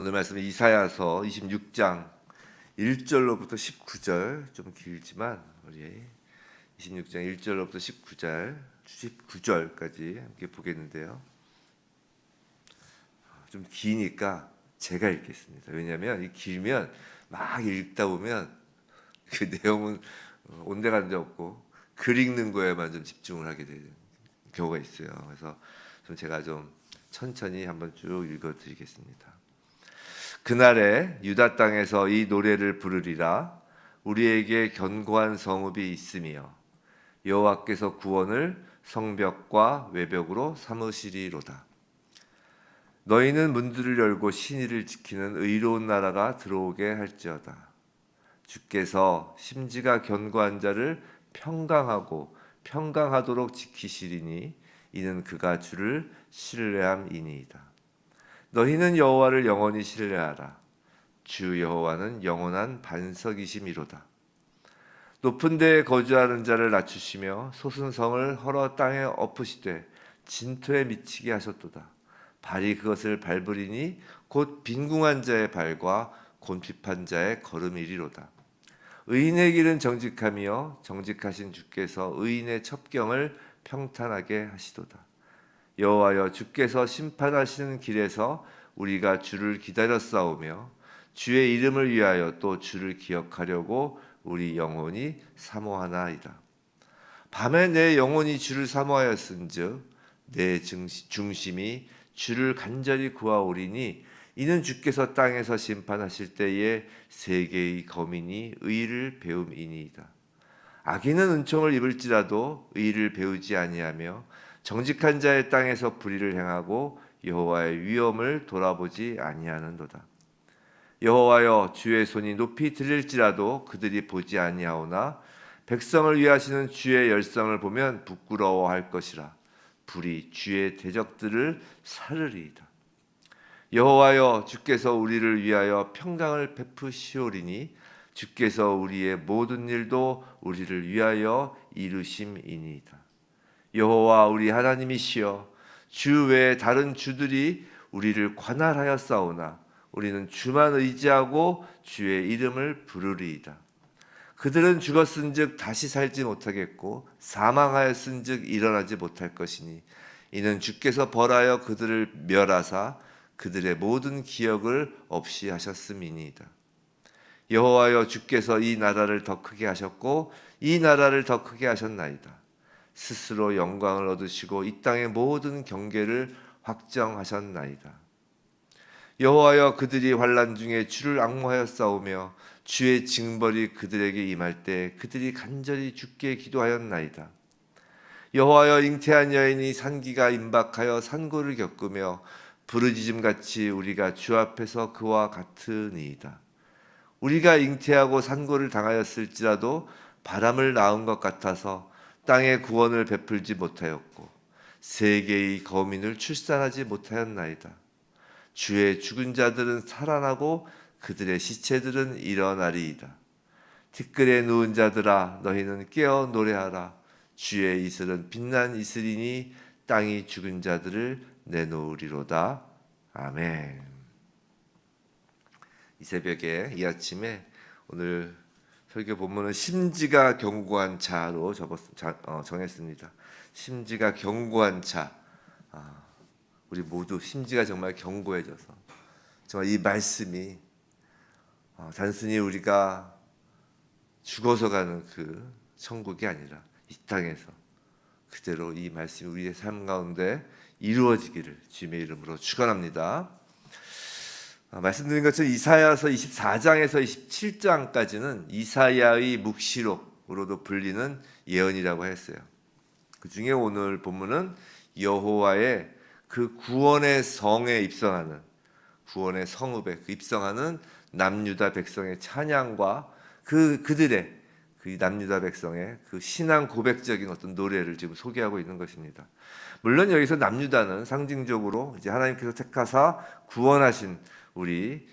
오늘 말씀은 이사야서 26장 1절로부터 19절, 좀 길지만 우리 26장 1절로부터 19절까지 함께 보겠는데요. 좀 기니까 제가 읽겠습니다. 왜냐하면 이 길면 막 읽다 보면 그 내용은 온데간데 없고 글 읽는 거에만 좀 집중을 하게 되는 경우가 있어요. 그래서 제가 좀 천천히 한번 쭉 읽어드리겠습니다. 그날에 유다 땅에서 이 노래를 부르리라. 우리에게 견고한 성읍이 있으며 여호와께서 구원을 성벽과 외벽으로 삼으시리로다. 너희는 문들을 열고 신의를 지키는 의로운 나라가 들어오게 할지어다. 주께서 심지가 견고한 자를 평강하고 평강하도록 지키시리니 이는 그가 주를 신뢰함이니이다. 너희는 여호와를 영원히 신뢰하라. 주 여호와는 영원한 반석이심이로다. 높은 데에 거주하는 자를 낮추시며 솟은 성을 헐어 땅에 엎으시되 진토에 미치게 하셨도다. 발이 그것을 밟으리니 곧 빈궁한 자의 발과 곤핍한 자의 걸음이리로다. 의인의 길은 정직하며 정직하신 주께서 의인의 첩경을 평탄하게 하시도다. 여호와여, 주께서 심판하시는 길에서 우리가 주를 기다렸사오며 주의 이름을 위하여 또 주를 기억하려고 우리 영혼이 사모하나이다. 밤에 내 영혼이 주를 사모하였은즉 내 중심이 주를 간절히 구하오리니 이는 주께서 땅에서 심판하실 때에 세계의 거민이 의를 배움이니이다. 악인은 은총을 입을지라도 의를 배우지 아니하며 정직한 자의 땅에서 불의를 행하고 여호와의 위엄을 돌아보지 아니하는도다. 여호와여, 주의 손이 높이 들릴지라도 그들이 보지 아니하오나 백성을 위하시는 주의 열성을 보면 부끄러워할 것이라. 불이 주의 대적들을 사르리이다. 여호와여, 주께서 우리를 위하여 평강을 베푸시오리니 주께서 우리의 모든 일도 우리를 위하여 이루심이니이다. 여호와 우리 하나님이시여, 주 외에 다른 주들이 우리를 관할하여 싸우나 우리는 주만 의지하고 주의 이름을 부르리이다. 그들은 죽었은즉 다시 살지 못하겠고 사망하였은즉 일어나지 못할 것이니 이는 주께서 벌하여 그들을 멸하사 그들의 모든 기억을 없이 하셨음이니이다. 여호와여, 주께서 이 나라를 더 크게 하셨고 이 나라를 더 크게 하셨나이다. 스스로 영광을 얻으시고 이 땅의 모든 경계를 확정하셨나이다. 여호와여, 그들이 환난 중에 주를 앙모하여 싸우며 주의 징벌이 그들에게 임할 때 그들이 간절히 주께 기도하였나이다. 여호와여, 잉태한 여인이 산기가 임박하여 산고를 겪으며 부르짖음같이 우리가 주 앞에서 그와 같으니이다. 우리가 잉태하고 산고를 당하였을지라도 바람을 낳은 것 같아서 땅의 구원을 베풀지 못하였고 세계의 거민을 출산하지 못하였나이다. 주의 죽은 자들은 살아나고 그들의 시체들은 일어나리이다. 티끌에 누운 자들아, 너희는 깨어 노래하라. 주의 이슬은 빛난 이슬이니 땅이 죽은 자들을 내놓으리로다. 아멘. 이 새벽에, 이 아침에 오늘 설교 본문은 심지가 견고한 자로 정했습니다. 심지가 견고한 자. 우리 모두 심지가 정말 견고해져서 정말 이 말씀이 단순히 우리가 죽어서 가는 그 천국이 아니라 이 땅에서 그대로 이 말씀이 우리의 삶 가운데 이루어지기를 주님의 이름으로 축원합니다. 말씀드린 것처럼 이사야서 24장에서 27장까지는 이사야의 묵시록으로도 불리는 예언이라고 했어요. 그 중에 오늘 본문은 여호와의 그 구원의 성에 입성하는, 구원의 성읍에 입성하는 남유다 백성의 찬양과 그들의 그 남유다 백성의 그 신앙 고백적인 어떤 노래를 지금 소개하고 있는 것입니다. 물론 여기서 남유다는 상징적으로 이제 하나님께서 택하사 구원하신 우리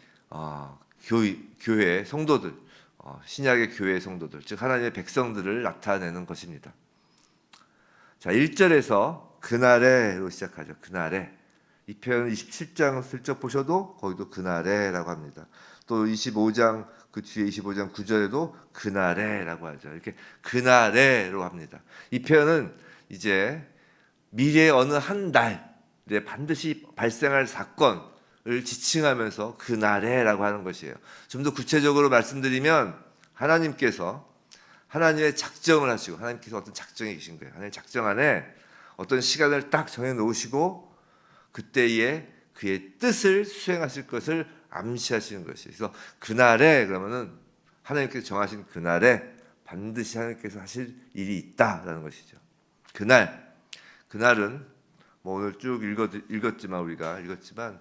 교회 성도들, 신약의 교회 성도들, 즉 하나님의 백성들을 나타내는 것입니다. 자, 1절에서 그날에로 시작하죠. 그날에 이 표현 27장 슬쩍 보셔도 거기도 그날에라고 합니다. 또 25장 그 뒤에 25장 9절에도 그날에라고 하죠. 이렇게 그날에로 합니다. 이 표현은 이제 미래의 어느 한 날에 반드시 발생할 사건을 지칭하면서 그날에라고 하는 것이에요. 좀 더 구체적으로 말씀드리면 하나님께서 하나님의 작정을 하시고 하나님께서 어떤 작정이 계신 거예요. 하나님 작정 안에 어떤 시간을 딱 정해 놓으시고 그때에 그의 뜻을 수행하실 것을 암시하시는 것이에요. 그래서 그날에 그러면은 하나님께서 정하신 그날에 반드시 하나님께서 하실 일이 있다라는 것이죠. 그날은 뭐 오늘 쭉 읽었지만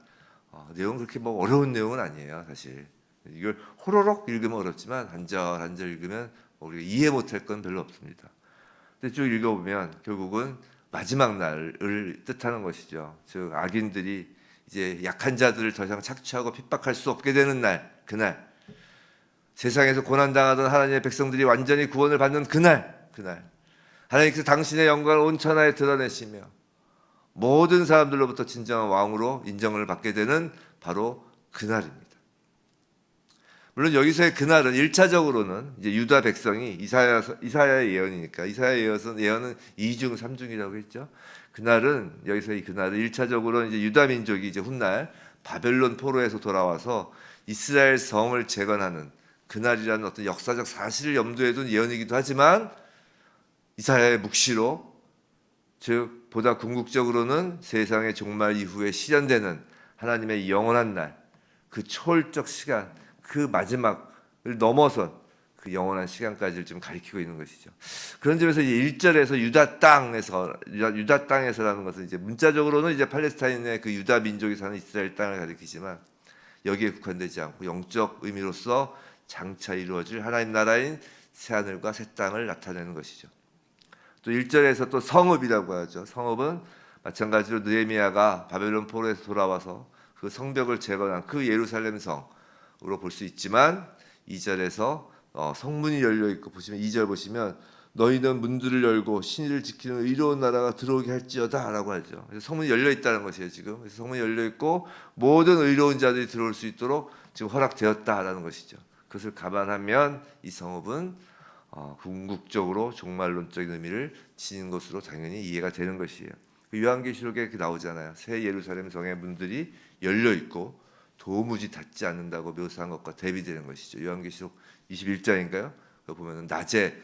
내용은 그렇게 뭐 어려운 내용은 아니에요. 사실 이걸 호로록 읽으면 어렵지만 한 절 읽으면 우리가 이해 못할 건 별로 없습니다. 근데 쭉 읽어보면 결국은 마지막 날을 뜻하는 것이죠. 즉 악인들이 이제 약한 자들을 더 이상 착취하고 핍박할 수 없게 되는 날, 그날 세상에서 고난당하던 하나님의 백성들이 완전히 구원을 받는 그날 하나님께서 당신의 영광을 온 천하에 드러내시며 모든 사람들로부터 진정한 왕으로 인정을 받게 되는 바로 그날입니다. 물론 여기서의 그날은 1차적으로는 이제 유다 백성이 이사야의 예언이니까 이사야의 예언은 2중 3중이라고 했죠. 그날은 여기서의 그날은 1차적으로 이제 유다 민족이 이제 훗날 바벨론 포로에서 돌아와서 이스라엘 성을 재건하는 그날이라는 어떤 역사적 사실을 염두에 둔 예언이기도 하지만 이사야의 묵시로 즉 보다 궁극적으로는 세상의 종말 이후에 실현되는 하나님의 영원한 날, 그 초월적 시간, 그 마지막을 넘어선 그 영원한 시간까지를 좀 가리키고 있는 것이죠. 그런 점에서 이제 1절에서 유다 땅에서라는 것은 이제 문자적으로는 이제 팔레스타인의 그 유다 민족이 사는 이스라엘 땅을 가리키지만 여기에 국한되지 않고 영적 의미로서 장차 이루어질 하나님 나라인 새하늘과 새 땅을 나타내는 것이죠. 또 1절에서 또 성읍이라고 하죠. 성읍은 마찬가지로 느헤미야가 바벨론 포로에서 돌아와서 그 성벽을 재건한 그 예루살렘 성으로 볼 수 있지만 2절에서 성문이 열려 있고 보시면 2절 보시면 너희는 문들을 열고 신의를 지키는 의로운 나라가 들어오게 할지어다라고 하죠. 그래서 성문이 열려 있다는 것이에요 지금. 그래서 성문이 열려 있고 모든 의로운 자들이 들어올 수 있도록 지금 허락되었다라는 것이죠. 그것을 감안하면 이 성읍은 궁극적으로 종말론적인 의미를 지닌 것으로 당연히 이해가 되는 것이에요. 요한계시록에 나오잖아요. 새 예루살렘 성의 문들이 열려 있고 도무지 닫지 않는다고 묘사한 것과 대비되는 것이죠. 요한계시록 21장인가요? 보면은 낮에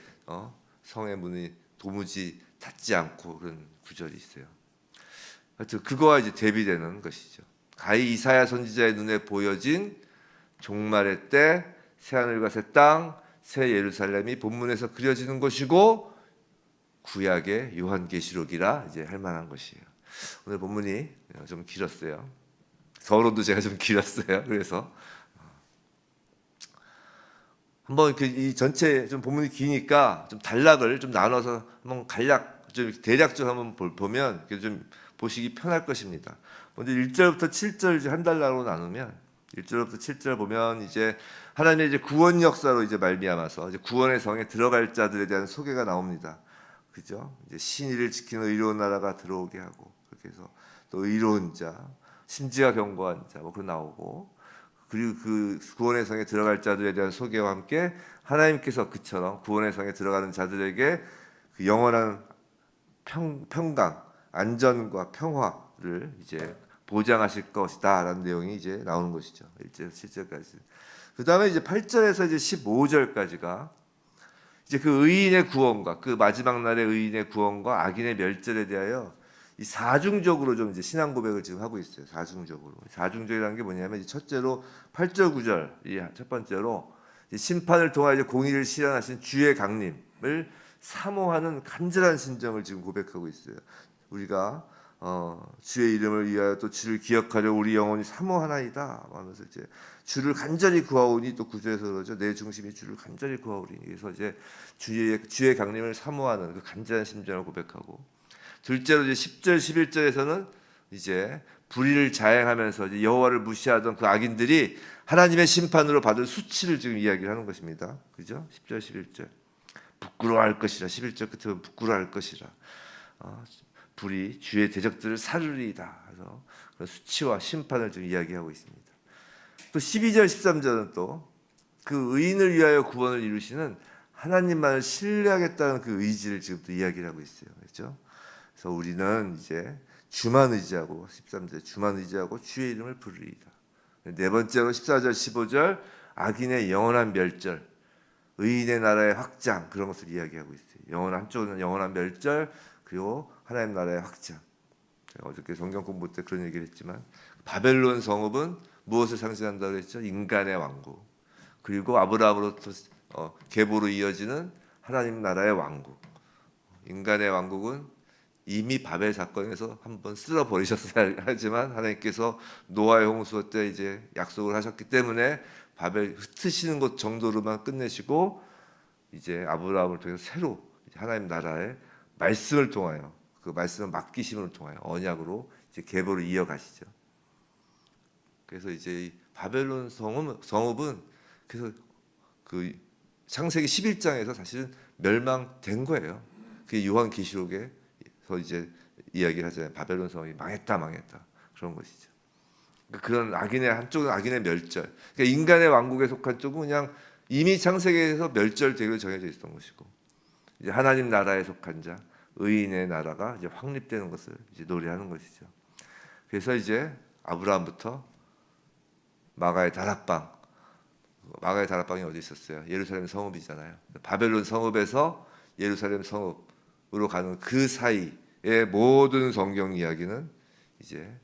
성의 문이 도무지 닫지 않고 그런 구절이 있어요. 하여튼 그거와 이제 대비되는 것이죠. 가히 이사야 선지자의 눈에 보여진 종말의 때 새하늘과 새 땅, 새 예루살렘이 본문에서 그려지는 것이고 구약의 요한계시록이라 이제 할 만한 것이에요. 오늘 본문이 좀 길었어요. 서론도 제가 좀 길었어요. 그래서 한번 이 전체 좀 본문이 기니까 좀 단락을 좀 나눠서 한번 간략 좀 대략적으로 한번 보면 좀 보시기 편할 것입니다. 먼저 1절부터 7절 한 단락으로 나누면 1절부터 7절 보면 이제 하나님의 이제 구원 역사로 이제 말미암아서 이제 구원의 성에 들어갈 자들에 대한 소개가 나옵니다. 그죠? 이제 신의를 지키는 의로운 나라가 들어오게 하고 그렇게 해서 또 의로운 자, 심지가 견고한 자 뭐 그 나오고 그리고 그 구원의 성에 들어갈 자들에 대한 소개와 함께 하나님께서 그처럼 구원의 성에 들어가는 자들에게 그 영원한 평강, 안전과 평화를 이제 보장하실 것이다라는 내용이 이제 나오는 것이죠. 1절에서 7절까지. 그다음에 이제 8절에서 이제 15절까지가 이제 그 의인의 구원과 그 마지막 날의 의인의 구원과 악인의 멸절에 대하여 이 사중적으로 좀 이제 신앙 고백을 지금 하고 있어요. 사중적이라는 게 뭐냐면 이제 첫째로 8절 9절 이 첫 번째로 심판을 통하여 이제 공의를 실현하신 주의 강림을 사모하는 간절한 심정을 지금 고백하고 있어요. 우리가 주의 이름을 위하여 또 주를 기억하려 우리 영혼이 사모하나이다 하면서 이제 주를 간절히 구하오니 또 구절에서 그러죠. 내 중심이 주를 간절히 구하오니. 그래서 이제 주의 강림을 사모하는 그 간절한 심정을 고백하고 둘째로 이제 10절 11절에서는 이제 불의를 자행하면서 이제 여호와를 무시하던 그 악인들이 하나님의 심판으로 받을 수치를 지금 이야기를 하는 것입니다. 그죠? 10절 11절 부끄러워할 것이라 11절 끝에 부끄러워할 것이라 불이 주의 대적들을 사르리이다. 그래서 그런 수치와 심판을 좀 이야기하고 있습니다. 또 12절 13절은 또 그 의인을 위하여 구원을 이루시는 하나님만을 신뢰하겠다는 그 의지를 지금 또 이야기를 하고 있어요. 그렇죠? 그래서 우리는 이제 주만 의지하고 13절 주만 의지하고 주의 이름을 부르리이다. 네 번째로 14절 15절 악인의 영원한 멸절, 의인의 나라의 확장 그런 것을 이야기하고 있어요. 한쪽은 영원한 멸절 그리고 하나님 나라의 확장. 제가 어저께 성경 공부 때 그런 얘기를 했지만 바벨론 성읍은 무엇을 상징한다고 했죠? 인간의 왕국. 그리고 아브라함으로부터 계보로 이어지는 하나님 나라의 왕국. 인간의 왕국은 이미 바벨 사건에서 한번 쓸어 버리셨어야 하지만 하나님께서 노아의 홍수 때 이제 약속을 하셨기 때문에 바벨 흩으시는 것 정도로만 끝내시고 이제 아브라함을 통해서 새로 하나님 나라의 말씀을 통하여 그 말씀을 맡기심을 통하여 언약으로 이제 계보를 이어가시죠. 그래서 이제 이 바벨론 성읍은 그래서 그 창세기 11장에서 사실은 멸망된 거예요. 그게 요한계시록에서 이제 이야기를 하잖아요. 바벨론 성이 망했다 그런 것이죠. 그런 악인의 한쪽은 악인의 멸절. 그러니까 인간의 왕국에 속한 쪽은 그냥 이미 창세기에서 멸절되기로 정해져 있었던 것이고, 이제 하나님 나라에 속한 자, 의인의 나라가 이제 확립되는 것을 이제 노래하는 것이죠. 그래서 이제 아브라함부터 마가의 다락방이 어디 있었어요? 예루살렘 성읍이잖아요. 바벨론 성읍에서 예루살렘 성읍으로 가는 그 사이의 모든 성경 이야기는 이제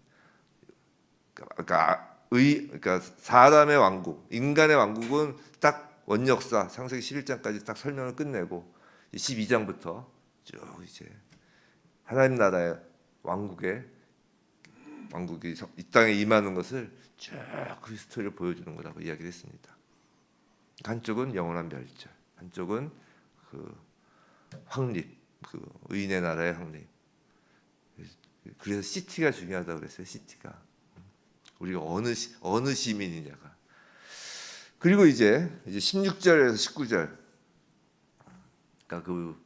그러니까 사람의 왕국, 인간의 왕국은 딱 원역사 창세기 11장까지 딱 설명을 끝내고 12장부터 쭉 이제 하나님 나라의 왕국이 이 땅에 임하는 것을 쭉 그 스토리를 보여주는 거라고 이야기를 했습니다. 한쪽은 영원한 멸절, 한쪽은 그 확립, 그 의인의 나라의 확립. 그래서 시티가 중요하다고 그랬어요. 시티가 우리가 어느 시민이냐가. 그리고 이제 16절에서 19절, 그러니까 그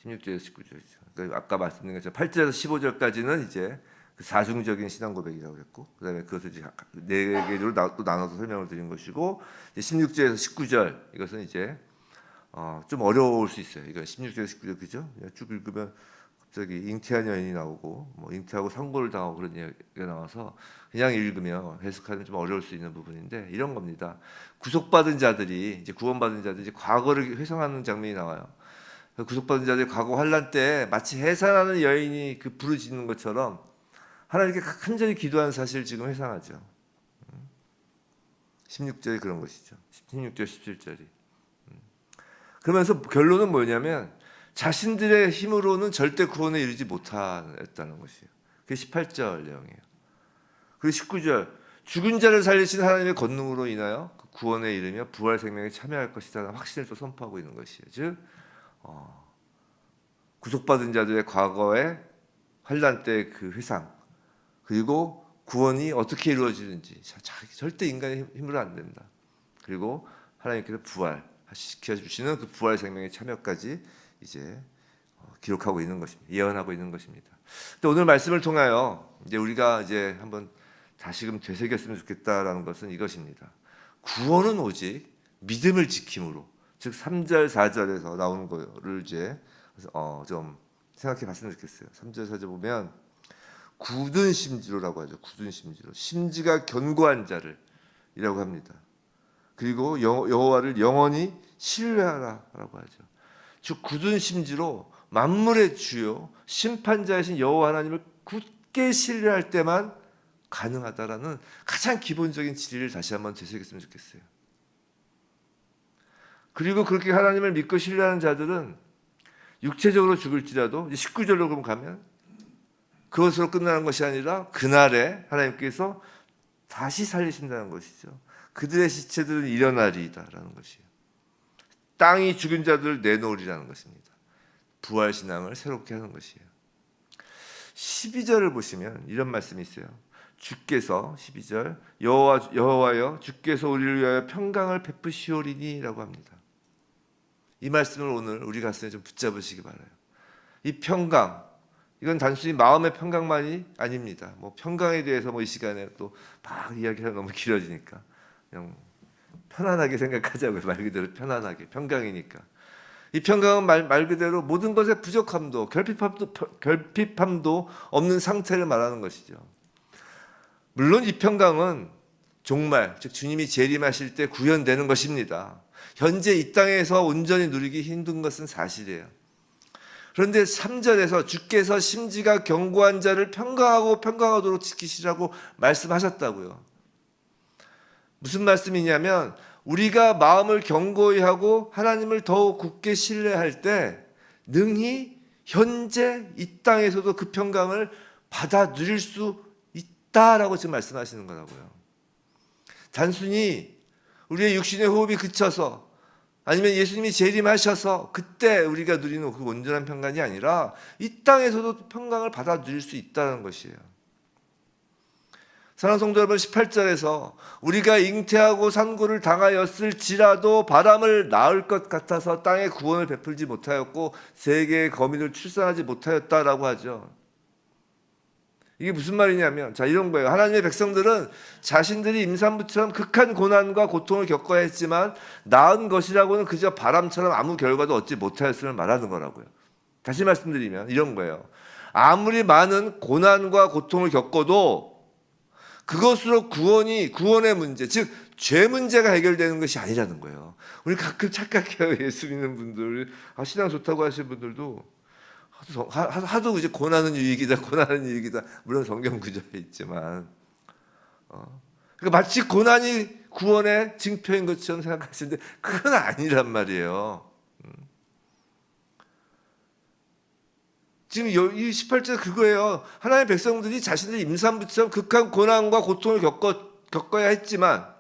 16절에서 19절이죠. 그러니까 아까 말씀드린 것처럼 8절에서 15절까지는 이제 그 사중적인 신앙 고백이라고 했고, 그다음에 그것을 이제 네 개로 또 나눠서 설명을 드린 것이고, 이제 16절에서 19절 이것은 이제 좀 어려울 수 있어요. 이건 16절에서 19절 그죠? 쭉 읽으면 갑자기 잉태한 여인이 나오고 뭐 잉태하고 상고를 당하고 그런 얘기가 나와서 그냥 읽으면 해석하면 좀 어려울 수 있는 부분인데 이런 겁니다. 구속받은 자들이 이제 구원받은 자들이 이제 과거를 회상하는 장면이 나와요. 구속받은 자들이 과거 환난 때 마치 해산하는 여인이 그 부르짖는 것처럼 하나님께 간절히 기도하는 사실을 지금 회상하죠. 16절이 그런 것이죠. 16절 17절이. 그러면서 결론은 뭐냐면 자신들의 힘으로는 절대 구원에 이르지 못했다는 것이에요. 그게 18절 내용이에요. 그리고 19절 죽은 자를 살리신 하나님의 권능으로 인하여 그 구원에 이르며 부활 생명에 참여할 것이라는 확신을 또 선포하고 있는 것이에요. 즉 구속받은 자들의 과거의 환난 때의 그 회상, 그리고 구원이 어떻게 이루어지는지 절대 인간의 힘으로 안 된다. 그리고 하나님께서 부활시켜 주시는 그 부활 생명의 참여까지 이제 기록하고 있는 것입니다. 예언하고 있는 것입니다. 근데 오늘 말씀을 통하여 이제 우리가 이제 한번 다시금 되새겼으면 좋겠다라는 것은 이것입니다. 구원은 오직 믿음을 지킴으로, 즉 3절 4절에서 나오는 거를 이제 좀 생각해 봤으면 좋겠어요. 3절 4절 보면 굳은 심지로라고 하죠. 굳은 심지로, 심지가 견고한 자를이라고 합니다. 그리고 여호와를 영원히 신뢰하라라고 하죠. 즉 굳은 심지로 만물의 주요 심판자이신 여호와 하나님을 굳게 신뢰할 때만 가능하다라는 가장 기본적인 진리를 다시 한번 되새겼으면 좋겠어요. 그리고 그렇게 하나님을 믿고 신뢰하는 자들은 육체적으로 죽을지라도 19절로 그럼 가면 그것으로 끝나는 것이 아니라 그날에 하나님께서 다시 살리신다는 것이죠. 그들의 시체들은 일어나리이다라는 것이에요. 땅이 죽은 자들을 내놓으리라는 것입니다. 부활신앙을 새롭게 하는 것이에요. 12절을 보시면 이런 말씀이 있어요. 주께서 12절 여호와여 주께서 우리를 위하여 평강을 베푸시오리니라고 합니다. 이 말씀을 오늘 우리 가슴에 좀 붙잡으시기 바라요. 이 평강, 이건 단순히 마음의 평강만이 아닙니다. 뭐 평강에 대해서 뭐 이 시간에 또 막 이야기가 너무 길어지니까 그냥 편안하게 생각하자고요. 말 그대로 편안하게, 평강이니까. 이 평강은 말 그대로 모든 것의 부족함도 결핍함도 없는 상태를 말하는 것이죠. 물론 이 평강은 종말, 즉 주님이 재림하실 때 구현되는 것입니다. 현재 이 땅에서 온전히 누리기 힘든 것은 사실이에요. 그런데 3절에서 주께서 심지가 견고한 자를 평강하고 평강하도록 지키시라고 말씀하셨다고요. 무슨 말씀이냐면 우리가 마음을 견고히 하고 하나님을 더욱 굳게 신뢰할 때 능히 현재 이 땅에서도 그 평강을 받아 누릴 수 있다라고 지금 말씀하시는 거라고요. 단순히 우리의 육신의 호흡이 그쳐서 아니면 예수님이 재림하셔서 그때 우리가 누리는 그 온전한 평강이 아니라 이 땅에서도 평강을 받아 누릴 수 있다는 것이에요. 사랑하는 성도 여러분, 18절에서 우리가 잉태하고 산고를 당하였을지라도 바람을 낳을 것 같아서 땅에 구원을 베풀지 못하였고 세계의 거민을 출산하지 못하였다라고 하죠. 이게 무슨 말이냐면 자 이런 거예요. 하나님의 백성들은 자신들이 임산부처럼 극한 고난과 고통을 겪어야 했지만 낳은 것이라고는 그저 바람처럼 아무 결과도 얻지 못하였음을 말하는 거라고요. 다시 말씀드리면 이런 거예요. 아무리 많은 고난과 고통을 겪어도 그것으로 구원의 문제, 즉 죄 문제가 해결되는 것이 아니라는 거예요. 우리 가끔 착각해요. 예수 믿는 분들, 신앙 좋다고 하시는 분들도 하도 이제 고난은 유익이다, 고난은 유익이다. 물론 성경 구절에 있지만, 그러니까 마치 고난이 구원의 징표인 것처럼 생각하시는데 그건 아니란 말이에요. 지금 이 18절 그거예요. 하나님의 백성들이 자신들이 임산부처럼 극한 고난과 고통을 겪어야 했지만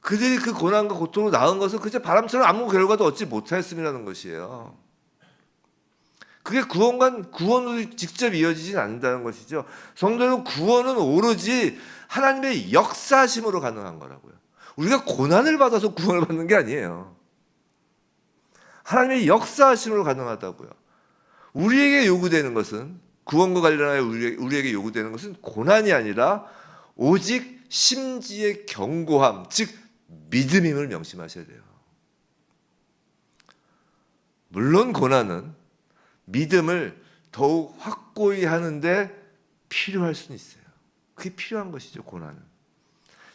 그들이 그 고난과 고통을 낳은 것은 그저 바람처럼 아무 결과도 얻지 못하였음이라는 것이에요. 그게 구원으로 직접 이어지진 않는다는 것이죠. 성도는 구원은 오로지 하나님의 역사심으로 가능한 거라고요. 우리가 고난을 받아서 구원을 받는 게 아니에요. 하나님의 역사심으로 가능하다고요. 우리에게 요구되는 것은 구원과 관련하여 우리에게 요구되는 것은 고난이 아니라 오직 심지의 견고함, 즉 믿음임을 명심하셔야 돼요. 물론 고난은 믿음을 더욱 확고히 하는데 필요할 수는 있어요. 그게 필요한 것이죠. 고난은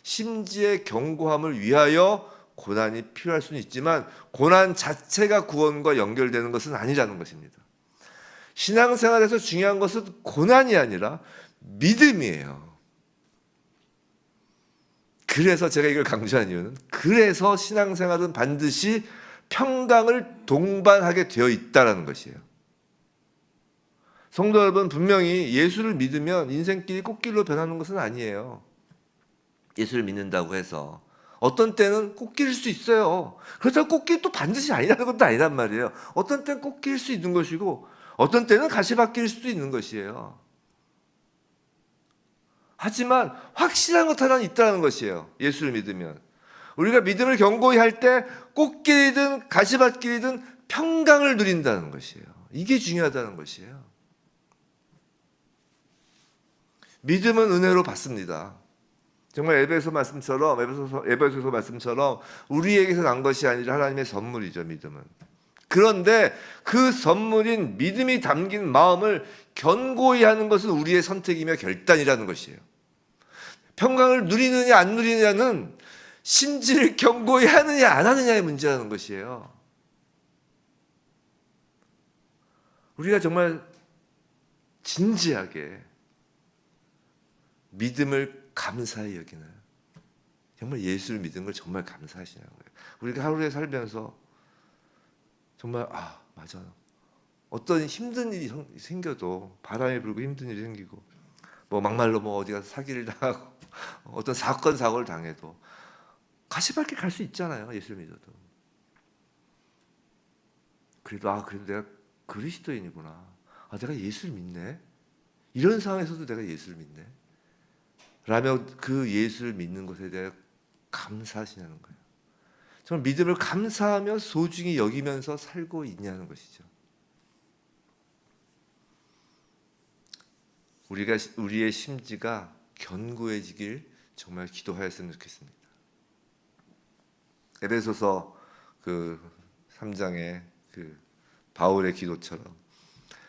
심지의 견고함을 위하여 고난이 필요할 수는 있지만 고난 자체가 구원과 연결되는 것은 아니라는 것입니다. 신앙생활에서 중요한 것은 고난이 아니라 믿음이에요. 그래서 제가 이걸 강조한 이유는 그래서 신앙생활은 반드시 평강을 동반하게 되어 있다는 것이에요. 성도 여러분, 분명히 예수를 믿으면 인생길이 꽃길로 변하는 것은 아니에요. 예수를 믿는다고 해서 어떤 때는 꽃길일 수 있어요. 그렇다고 꽃길이 또 반드시 아니라는 것도 아니란 말이에요. 어떤 때는 꽃길일 수 있는 것이고 어떤 때는 가시밭길일 수도 있는 것이에요. 하지만 확실한 것 하나는 있다는 것이에요. 예수를 믿으면 우리가 믿음을 견고히 할 때 꽃길이든 가시밭길이든 평강을 누린다는 것이에요. 이게 중요하다는 것이에요. 믿음은 은혜로 받습니다. 정말 에베소 말씀처럼 우리에게서 난 것이 아니라 하나님의 선물이죠. 믿음은. 그런데 그 선물인 믿음이 담긴 마음을 견고히 하는 것은 우리의 선택이며 결단이라는 것이에요. 평강을 누리느냐 안 누리느냐는 심지를 견고히 하느냐 안 하느냐의 문제라는 것이에요. 우리가 정말 진지하게 믿음을 감사히 여기나요? 정말 예수를 믿은 걸 정말 감사하시냐는 거예요. 우리가 하루에 살면서 정말 맞아. 어떤 힘든 일이 생겨도 바람이 불고 힘든 일이 생기고 뭐 막말로 뭐 어디 가서 사기를 당하고 어떤 사고를 당해도 가시밭길 갈 수 있잖아요. 예수를 믿어도. 그래도 그래도 내가 그리스도인이구나. 내가 예수를 믿네. 이런 상황에서도 내가 예수를 믿네. 라며 그 예수를 믿는 것에 대해 감사하시냐는 거예요. 정말 믿음을 감사하며 소중히 여기면서 살고 있냐는 것이죠. 우리의 심지가 견고해지길 정말 기도하였으면 좋겠습니다. 에베소서 그 3장의 그 바울의 기도처럼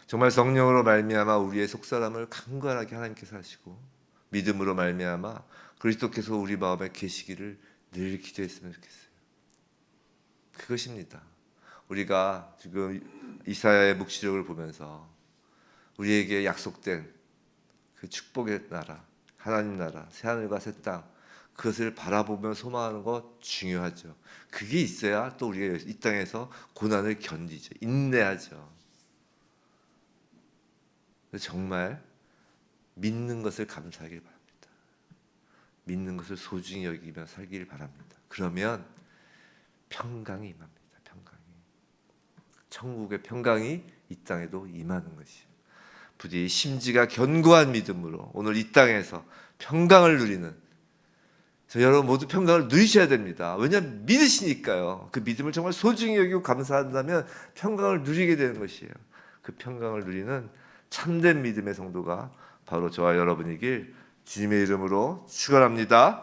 정말 성령으로 말미암아 우리의 속사람을 강건하게 하나님께서 하시고 믿음으로 말미암아 그리스도께서 우리 마음에 계시기를 늘 기도했으면 좋겠어요. 그것입니다. 우리가 지금 이사야의 묵시록을 보면서 우리에게 약속된 그 축복의 나라, 하나님 나라, 새하늘과 새 땅, 그것을 바라보며 소망하는 것 중요하죠. 그게 있어야 또 우리가 이 땅에서 고난을 견디죠. 인내하죠. 정말 믿는 것을 감사하길 바랍니다. 믿는 것을 소중히 여기며 살길 바랍니다. 그러면 평강이 임합니다. 평강이. 천국의 평강이 이 땅에도 임하는 것이에요. 부디 심지가 견고한 믿음으로 오늘 이 땅에서 평강을 누리는 여러분 모두 평강을 누리셔야 됩니다. 왜냐하면 믿으시니까요. 그 믿음을 정말 소중히 여기고 감사한다면 평강을 누리게 되는 것이에요. 그 평강을 누리는 참된 믿음의 성도가 바로 저와 여러분이길 주님의 이름으로 축원합니다.